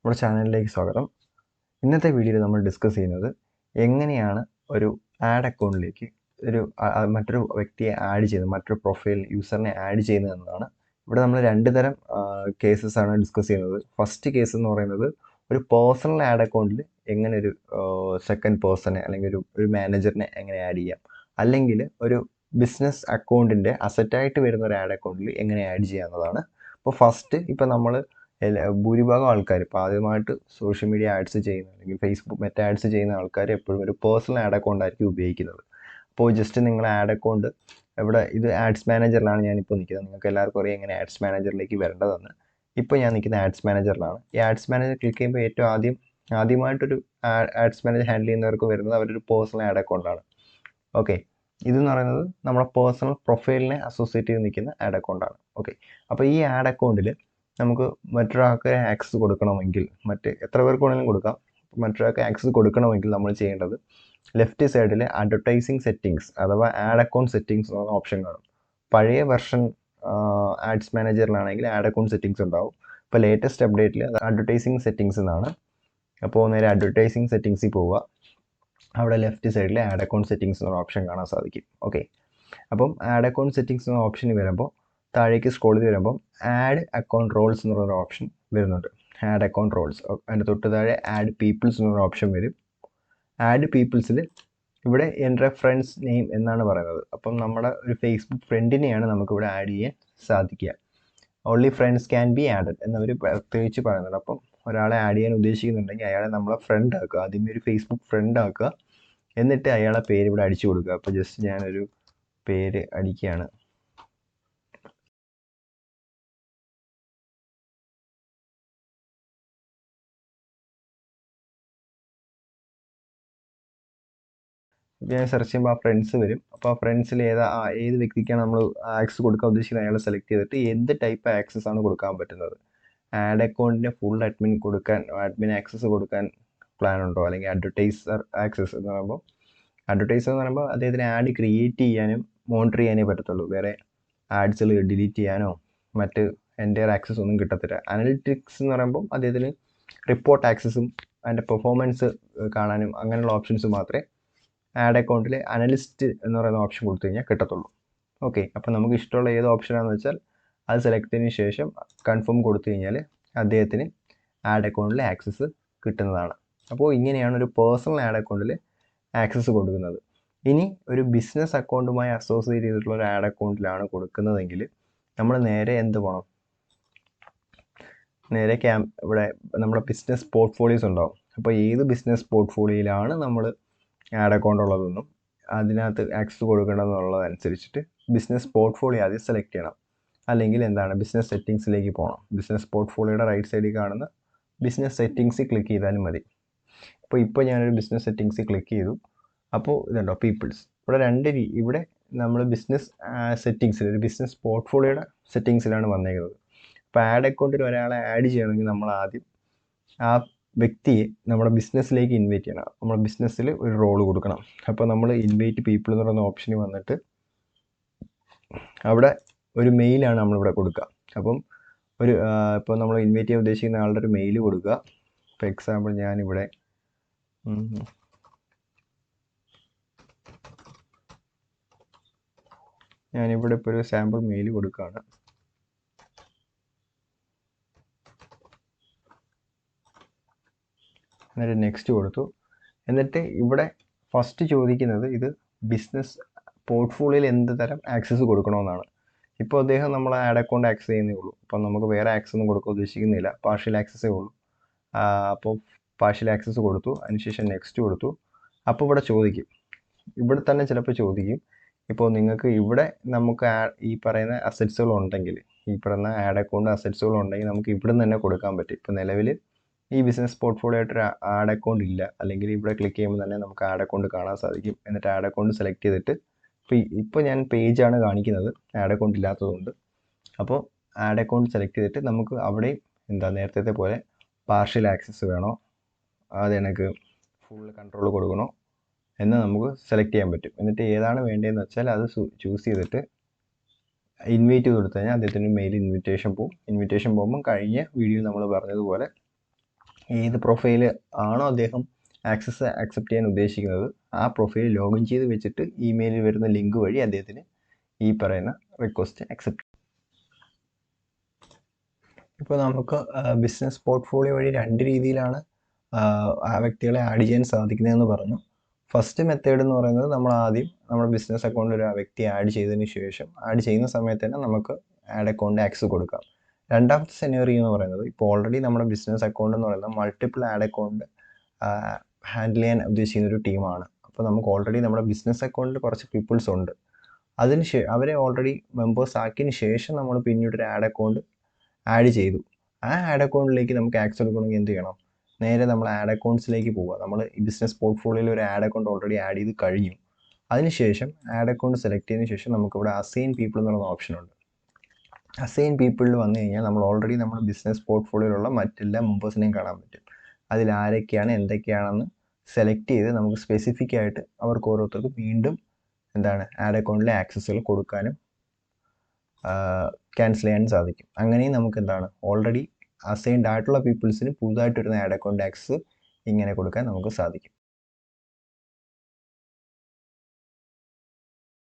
നമ്മുടെ ചാനലിലേക്ക് സ്വാഗതം. ഇന്നത്തെ വീഡിയോയിൽ നമ്മൾ ഡിസ്കസ് ചെയ്യുന്നത് എങ്ങനെയാണ് ഒരു ആഡ് അക്കൗണ്ടിലേക്ക് മറ്റൊരു വ്യക്തിയെ ആഡ് ചെയ്യുന്നത്, മറ്റൊരു പ്രൊഫൈൽ യൂസറിനെ ആഡ് ചെയ്യുന്നത് എന്നതാണ്. ഇവിടെ നമ്മൾ രണ്ട് തരം കേസസ് ആണ് ഡിസ്കസ് ചെയ്യുന്നത്. ഫസ്റ്റ് കേസ് എന്ന് പറയുന്നത് ഒരു പേഴ്സണൽ ആഡ് അക്കൗണ്ടിൽ എങ്ങനെ ഒരു സെക്കൻഡ് പേഴ്സണെ അല്ലെങ്കിൽ ഒരു മാനേജറിനെ എങ്ങനെ ആഡ് ചെയ്യാം, അല്ലെങ്കിൽ ഒരു ബിസിനസ് അക്കൗണ്ടിൻ്റെ അസറ്റായിട്ട് വരുന്ന ഒരു ആഡ് അക്കൗണ്ടിൽ എങ്ങനെ ആഡ് ചെയ്യാവുന്നതാണ്. അപ്പോൾ ഫസ്റ്റ് ഇപ്പോൾ നമ്മൾ ഭൂരിഭാഗം ആൾക്കാർ ഇപ്പോൾ ആദ്യമായിട്ട് സോഷ്യൽ മീഡിയ ആഡ്സ് ചെയ്യുന്ന അല്ലെങ്കിൽ ഫേസ്ബുക്ക് മറ്റ് ആഡ്സ് ചെയ്യുന്ന ആൾക്കാർ എപ്പോഴും ഒരു പേഴ്സണൽ ആഡ് അക്കൗണ്ട് ആയിരിക്കും ഉപയോഗിക്കുന്നത്. അപ്പോൾ ജസ്റ്റ് നിങ്ങൾ ആഡ് അക്കൗണ്ട് ഇവിടെ ഇത് ആഡ്സ് മാനേജറിലാണ് ഞാനിപ്പോൾ നിൽക്കുന്നത്. നിങ്ങൾക്ക് എല്ലാവർക്കും അറിയാം എങ്ങനെ ആഡ്സ് മാനേജറിലേക്ക് വരേണ്ടതെന്ന്. ഇപ്പോൾ ഞാൻ നിൽക്കുന്ന ആഡ്സ് മാനേജറിലാണ്. ഈ ആഡ്സ് മാനേജർ ക്ലിക്ക് ചെയ്യുമ്പോൾ ഏറ്റവും ആദ്യമായിട്ടൊരു ആഡ്സ് മാനേജർ ഹാൻഡിൽ ചെയ്യുന്നവർക്ക് വരുന്നത് അവരൊരു പേഴ്സണൽ ആഡ് അക്കൗണ്ടാണ്. ഓക്കെ, ഇതെന്ന് പറയുന്നത് നമ്മുടെ പേഴ്സണൽ പ്രൊഫൈലിനെ അസോസിയേറ്റ് ചെയ്ത് നിൽക്കുന്ന ആഡ് അക്കൗണ്ടാണ്. ഓക്കെ, അപ്പോൾ ഈ ആഡ് അക്കൗണ്ടിൽ നമുക്ക് മറ്റൊരാൾക്ക് ആക്സസ് കൊടുക്കണമെങ്കിൽ, എത്ര പേർക്ക് വേണമെങ്കിലും കൊടുക്കാം. മറ്റൊരാൾക്ക് ആക്സസ് കൊടുക്കണമെങ്കിൽ നമ്മൾ ചെയ്യേണ്ടത് ലെഫ്റ്റ് സൈഡിൽ അഡ്വർടൈസിങ് സെറ്റിങ്സ് അഥവാ ആഡ് അക്കൗണ്ട് സെറ്റിങ്സ് എന്ന ഓപ്ഷൻ കാണും. പഴയ വെർഷൻ ആഡ്സ് മാനേജറിലാണെങ്കിൽ ആഡ് അക്കൗണ്ട് സെറ്റിങ്സ് ഉണ്ടാവും. ഇപ്പോൾ ലേറ്റസ്റ്റ് അപ്ഡേറ്റിൽ അത് അഡ്വർടൈസിങ് സെറ്റിങ്സ് എന്നാണ്. അപ്പോൾ നേരെ അഡ്വർടൈസിങ് സെറ്റിങ്സിൽ പോവുക. അവിടെ ലെഫ്റ്റ് സൈഡിൽ ആഡ് അക്കൗണ്ട് സെറ്റിങ്സ് എന്ന ഓപ്ഷൻ കാണാൻ സാധിക്കും. ഓക്കെ, അപ്പം ആഡ് അക്കൗണ്ട് സെറ്റിങ്സ് എന്ന ഓപ്ഷന് വരുമ്പോൾ താഴേക്ക് സ്ക്രോൾ ചെയ്ത് വരുമ്പം ആഡ് അക്കൗണ്ട് റോൾസ് എന്ന് പറയുന്ന ഓപ്ഷൻ വരുന്നുണ്ട്. ആഡ് അക്കൗണ്ട് റോൾസ്, അതിൻ്റെ തൊട്ട് താഴെ ആഡ് പീപ്പിൾസ് എന്നൊരു ഓപ്ഷൻ വരും. ആഡ് പീപ്പിൾസിൽ ഇവിടെ എൻ്റെ ഫ്രണ്ട്സ് നെയിം എന്നാണ് പറയുന്നത്. അപ്പം നമ്മുടെ ഒരു ഫേസ്ബുക്ക് ഫ്രണ്ടിനെയാണ് നമുക്കിവിടെ ആഡ് ചെയ്യാൻ സാധിക്കുക. Only friends can be added എന്നവർ പ്രത്യേകിച്ച് പറയുന്നുണ്ട്. അപ്പം ഒരാളെ ആഡ് ചെയ്യാൻ ഉദ്ദേശിക്കുന്നുണ്ടെങ്കിൽ അയാളെ നമ്മളെ ഫ്രണ്ട് ആക്കുക, ആദ്യമേ ഒരു ഫേസ്ബുക്ക് ഫ്രണ്ട് ആക്കുക, എന്നിട്ട് അയാളെ പേര് ഇവിടെ അടിച്ചു കൊടുക്കുക. അപ്പോൾ ജസ്റ്റ് ഞാനൊരു പേര് അടിക്കുകയാണ്. ഞാൻ സെർച്ച് ചെയ്യുമ്പോൾ ആ ഫ്രണ്ട്സ് വരും. അപ്പോൾ ആ ഫ്രണ്ട്സിൽ ഏത് വ്യക്തിക്കാണ് നമ്മൾ ആക്സസ് കൊടുക്കാൻ ഉദ്ദേശിക്കുന്നത് അയാളെ സെലക്ട് ചെയ്തിട്ട് എന്ത് ടൈപ്പ് ആക്സസ് ആണ് കൊടുക്കാൻ പറ്റുന്നത്. ആഡ് അക്കൗണ്ടിന് ഫുൾ അഡ്മിൻ ആക്സസ് കൊടുക്കാൻ പ്ലാൻ ഉണ്ടോ, അല്ലെങ്കിൽ അഡ്വർടൈസർ ആക്സസ് എന്ന് പറയുമ്പോൾ അദ്ദേഹത്തിന് ആഡ് ക്രിയേറ്റ് ചെയ്യാനും മോണിറ്റർ ചെയ്യാനേ പറ്റത്തുള്ളൂ. വേറെ ആഡ്സുകൾ ഡിലീറ്റ് ചെയ്യാനോ മറ്റ് എൻ്റയർ ആക്സസ് ഒന്നും കിട്ടത്തില്ല. അനലിറ്റിക്സ് എന്ന് പറയുമ്പോൾ അദ്ദേഹത്തിന് റിപ്പോർട്ട് ആക്സസും അതിൻ്റെ പെർഫോമൻസ് കാണാനും അങ്ങനെയുള്ള ഓപ്ഷൻസ് മാത്രമേ ആഡ് അക്കൗണ്ടിൽ അനലിസ്റ്റ് എന്ന് പറയുന്ന ഓപ്ഷൻ കൊടുത്തു കഴിഞ്ഞാൽ കിട്ടത്തുള്ളൂ. ഓക്കെ, അപ്പോൾ നമുക്ക് ഇഷ്ടമുള്ള ഏത് ഓപ്ഷനാണെന്ന് വെച്ചാൽ അത് സെലക്ട് ചെയ്തതിന് ശേഷം കൺഫേം കൊടുത്തു കഴിഞ്ഞാൽ അദ്ദേഹത്തിന് ആഡ് അക്കൗണ്ടിൽ ആക്സസ് കിട്ടുന്നതാണ്. അപ്പോൾ ഇങ്ങനെയാണ് ഒരു പേഴ്സണൽ ആഡ് അക്കൗണ്ടിൽ ആക്സസ് കൊടുക്കുന്നത്. ഇനി ഒരു ബിസിനസ് അക്കൗണ്ടുമായി അസോസിയേറ്റ് ചെയ്തിട്ടുള്ള ഒരു ആഡ് അക്കൗണ്ടിലാണ് കൊടുക്കുന്നതെങ്കിൽ നമ്മൾ നേരെ എന്ത് പോകണം, നേരെ ഇവിടെ നമ്മുടെ ബിസിനസ് പോർട്ട്ഫോളിയോസ് ഉണ്ടാവും. അപ്പോൾ ഏത് ബിസിനസ് പോർട്ട്ഫോളിയോയിലാണ് നമ്മൾ ആഡ് അക്കൗണ്ട് ഉള്ളതെന്നും അതിനകത്ത് ആക്സസ് കൊടുക്കേണ്ടതെന്നുള്ളതനുസരിച്ചിട്ട് ബിസിനസ് പോർട്ട്ഫോളിയോ ആദ്യം സെലക്ട് ചെയ്യണം. അല്ലെങ്കിൽ ബിസിനസ് സെറ്റിങ്സിലേക്ക് പോകണം. ബിസിനസ് പോർട്ട്ഫോളിയോയുടെ റൈറ്റ് സൈഡിൽ കാണുന്ന ബിസിനസ് സെറ്റിങ്സിൽ ക്ലിക്ക് ചെയ്താലും മതി. ഇപ്പോൾ ഞാനൊരു ബിസിനസ് സെറ്റിങ്സിൽ ക്ലിക്ക് ചെയ്തു. അപ്പോൾ ഇതുണ്ടോ പീപ്പിൾസ്, ഇവിടെ നമ്മൾ ബിസിനസ് സെറ്റിങ്സിൽ ഒരു ബിസിനസ് പോർട്ട്ഫോളിയോയുടെ സെറ്റിങ്സിലാണ് വന്നേക്കുന്നത്. അപ്പോൾ ആഡ് അക്കൗണ്ടിൽ ഒരാളെ ആഡ് ചെയ്യണമെങ്കിൽ നമ്മൾ ആദ്യം ആ വ്യക്തിയെ നമ്മുടെ ബിസിനസ്സിലേക്ക് ഇൻവൈറ്റ് ചെയ്യണം. നമ്മുടെ ബിസിനസ്സിൽ ഒരു റോൾ കൊടുക്കണം. അപ്പോൾ നമ്മൾ ഇൻവൈറ്റ് പീപ്പിൾ എന്ന് പറയുന്ന ഓപ്ഷന് വന്നിട്ട് അവിടെ ഒരു മെയിലാണ് നമ്മളിവിടെ കൊടുക്കുക. അപ്പം ഇപ്പോൾ നമ്മൾ ഇൻവൈറ്റ് ചെയ്യാൻ ഉദ്ദേശിക്കുന്ന ആളുടെ ഒരു മെയിൽ കൊടുക്കുക. ഇപ്പോൾ എക്സാമ്പിൾ ഞാനിവിടെ ഇപ്പോൾ ഒരു സാമ്പിൾ മെയിൽ കൊടുക്കുകയാണ്. എന്നിട്ട് നെക്സ്റ്റ് കൊടുത്തു. എന്നിട്ട് ഇവിടെ ഫസ്റ്റ് ചോദിക്കുന്നത് ഇത് ബിസിനസ് പോർട്ട്ഫോളിയോയിൽ എന്ത് തരം ആക്സസ് കൊടുക്കണമെന്നാണ്. ഇപ്പോൾ അദ്ദേഹം നമ്മൾ ആഡ് അക്കൗണ്ട് ആക്സസ് ചെയ്യുന്നേ ഉള്ളൂ. അപ്പം നമുക്ക് വേറെ ആക്സസ് ഒന്നും കൊടുക്കാൻ ഉദ്ദേശിക്കുന്നില്ല, പാർഷ്യൽ ആക്സസേ ഉള്ളൂ. അപ്പോൾ പാർഷ്യൽ ആക്സസ് കൊടുത്തു, അതിനുശേഷം നെക്സ്റ്റ് കൊടുത്തു. അപ്പോൾ ഇവിടെ തന്നെ ചിലപ്പോൾ ചോദിക്കും, ഇപ്പോൾ നിങ്ങൾക്ക് ഇവിടെ നമുക്ക് ഈ പറയുന്ന അസറ്റ്സുകൾ ഉണ്ടെങ്കിൽ, ഈ പറയുന്ന ആഡ് അക്കൗണ്ട് അസറ്റ്സുകൾ ഉണ്ടെങ്കിൽ നമുക്ക് ഇവിടെ നിന്ന് തന്നെ കൊടുക്കാൻ പറ്റും. ഇപ്പോൾ നിലവിൽ ഈ ബിസിനസ് പോർട്ട്ഫോളിയോ ആയിട്ടൊരു ആഡ് അക്കൗണ്ട് ഇല്ല, അല്ലെങ്കിൽ ഇവിടെ ക്ലിക്ക് ചെയ്യുമ്പോൾ തന്നെ നമുക്ക് ആഡ് അക്കൗണ്ട് കാണാൻ സാധിക്കും. എന്നിട്ട് ആഡ് അക്കൗണ്ട് സെലക്ട് ചെയ്തിട്ട് ഇപ്പോൾ ഞാൻ പേജാണ് കാണിക്കുന്നത് ആഡ് അക്കൗണ്ട് ഇല്ലാത്തതുകൊണ്ട്. അപ്പോൾ ആഡ് അക്കൗണ്ട് സെലക്ട് ചെയ്തിട്ട് നമുക്ക് അവിടെ നേരത്തെ പോലെ പാർഷ്യൽ ആക്സസ് വേണോ, അത് എനിക്ക് ഫുൾ കൺട്രോൾ കൊടുക്കണോ എന്ന് നമുക്ക് സെലക്ട് ചെയ്യാൻ പറ്റും. എന്നിട്ട് ഏതാണ് വേണ്ടതെന്ന് വെച്ചാൽ അത് ചൂസ് ചെയ്തിട്ട് ഇൻവൈറ്റ് കൊടുത്തു കഴിഞ്ഞാൽ അദ്ദേഹത്തിന് മെയിൽ ഇൻവിറ്റേഷൻ പോകും. ഇൻവിറ്റേഷൻ പോകുമ്പോൾ കഴിഞ്ഞ വീഡിയോ നമ്മൾ പറഞ്ഞതുപോലെ ഏത് പ്രൊഫൈൽ ആണോ അദ്ദേഹം അക്സെപ്റ്റ് ചെയ്യാൻ ഉദ്ദേശിക്കുന്നത് ആ പ്രൊഫൈൽ ലോഗിൻ ചെയ്ത് വെച്ചിട്ട് ഇമെയിലിൽ വരുന്ന ലിങ്ക് വഴി അദ്ദേഹത്തിന് ഈ പറയുന്ന റിക്വസ്റ്റ് അക്സെപ്റ്റ്. ഇപ്പോൾ നമുക്ക് ബിസിനസ് പോർട്ട്ഫോളിയോ വഴി 2 രീതിയിലാണ് ആ വ്യക്തികളെ ആഡ് ചെയ്യാൻ സാധിക്കുന്നതെന്ന് പറഞ്ഞു. ഫസ്റ്റ് മെത്തേഡ് എന്ന് പറയുന്നത് നമ്മൾ ആദ്യം നമ്മുടെ ബിസിനസ് അക്കൗണ്ടിൽ ഒരു വ്യക്തിയെ ആഡ് ചെയ്തതിന് ശേഷം ആഡ് ചെയ്യുന്ന സമയത്ത് തന്നെ നമുക്ക് ആഡ് അക്കൗണ്ട് ആക്സസ് കൊടുക്കാം. രണ്ടാമത്തെ സെനറിയോ എന്ന് പറയുന്നത് ഇപ്പോൾ ഓൾറെഡി നമ്മുടെ ബിസിനസ് അക്കൗണ്ട് എന്ന് പറയുന്നത് മൾട്ടിപ്പിൾ ആഡ് അക്കൗണ്ട് ഹാൻഡിൽ ചെയ്യാൻ ഉദ്ദേശിക്കുന്ന ഒരു ടീമാണ്. അപ്പോൾ നമുക്ക് ഓൾറെഡി നമ്മുടെ ബിസിനസ് അക്കൗണ്ടിൽ കുറച്ച് പീപ്പിൾസ് ഉണ്ട്. അവരെ ഓൾറെഡി മെമ്പേഴ്സ് ആക്കിയതിന് ശേഷം നമ്മൾ പിന്നീട് ഒരു ആഡ് അക്കൗണ്ട് ആഡ് ചെയ്തു. ആ ആഡ് അക്കൗണ്ടിലേക്ക് നമുക്ക് ആക്സസ് എടുക്കണമെങ്കിൽ എന്ത് ചെയ്യണം? നേരെ നമ്മൾ ആഡ് അക്കൗണ്ട്സിലേക്ക് പോവുക. നമ്മൾ ഈ ബിസിനസ് പോർട്ട്ഫോളിയോയിൽ ഒരു ആഡ് അക്കൗണ്ട് ഓൾറെഡി ആഡ് ചെയ്ത് കഴിഞ്ഞു. അതിനുശേഷം ആഡ് അക്കൗണ്ട് സെലക്ട് ചെയ്തതിന് ശേഷം നമുക്കിവിടെ അസൈൻ പീപ്പിൾ എന്ന് പറയുന്ന ഓപ്ഷനുണ്ട്. അസൈൻ പീപ്പിളിൽ വന്നു കഴിഞ്ഞാൽ നമ്മൾ ഓൾറെഡി നമ്മുടെ ബിസിനസ് പോർട്ട്ഫോളിയോയിലുള്ള മറ്റെല്ലാ മെമ്പേഴ്സിനെയും കാണാൻ പറ്റും. അതിൽ ആരൊക്കെയാണ് എന്തൊക്കെയാണെന്ന് സെലക്ട് ചെയ്ത് നമുക്ക് സ്പെസിഫിക് ആയിട്ട് അവർക്ക് ഓരോരുത്തർക്കും വീണ്ടും ആഡ് അക്കൗണ്ടിലെ ആക്സസ്സുകൾ കൊടുക്കാനും ക്യാൻസൽ ചെയ്യാൻ സാധിക്കും. അങ്ങനെയും നമുക്ക് ഓൾറെഡി അസൈൻഡ് ആയിട്ടുള്ള പീപ്പിൾസിന് പുതുതായിട്ട് വരുന്ന ആഡ് അക്കൗണ്ട് ആക്സസ് ഇങ്ങനെ കൊടുക്കാൻ നമുക്ക് സാധിക്കും.